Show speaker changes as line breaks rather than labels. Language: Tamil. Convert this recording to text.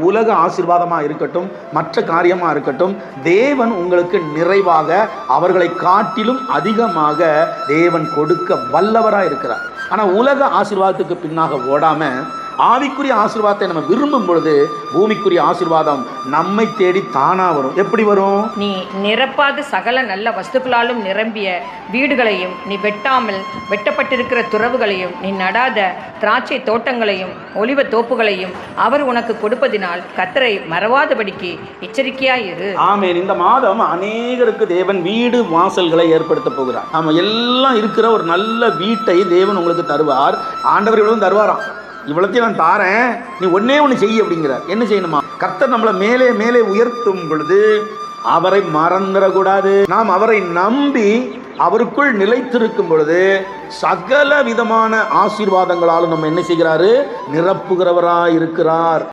உலக ஆசீர்வாதமாக இருக்கட்டும், மற்ற காரியமாக இருக்கட்டும், தேவன் உங்களுக்கு நிறைவாக அவர்களை காட்டிலும் அதிகமாக தேவன் கொடுக்க வல்லவராக இருக்கிறார். ஆனால் உலக ஆசீர்வாதத்துக்கு பின்னாக ஓடாம ஆவிக்குரிய ஆசீர்வாதத்தை நம்ம விரும்பும் பொழுது பூமிக்குரிய ஆசீர்வாதம் நம்மை தேடி தானா வரும். எப்படி வரும்?
நீ நிரப்பாத சகல நல்ல வஸ்துக்களாலும் நிரம்பிய வீடுகளையும், நீ வெட்டாமல் வெட்டப்பட்டிருக்கிற துறவுகளையும், நீ நடாத திராட்சை தோட்டங்களையும் ஒலிவ தோப்புகளையும் அவர் உனக்கு கொடுப்பதினால் கர்த்தரை மறவாதபடிக்கு எச்சரிக்கையாயிரு.
ஆமென். இந்த மாதம் அநேகருக்கு தேவன் வீடு வாசல்களை ஏற்படுத்த போகிறார். ஆமாம், எல்லாம் இருக்கிற ஒரு நல்ல வீட்டை தேவன் உங்களுக்கு தருவார். ஆண்டவர் இவ்வளவு தருவாராம். இவ்வளத்தையும் நான் தாரேன், நீ ஒன்னே ஒன்று செய்ய அப்படிங்கிறார். என்ன செய்யணுமா? கர்த்தர் நம்மளை மேலே மேலே உயர்த்தும் பொழுது அவரை மறந்துடக்கூடாது. நாம் அவரை நம்பி அவருக்குள் நிலைத்திருக்கும் பொழுது சகல விதமான ஆசீர்வாதங்களாலும் நம்ம என்ன செய்கிறாரு? நிரப்புகிறவராய் இருக்கிறார்.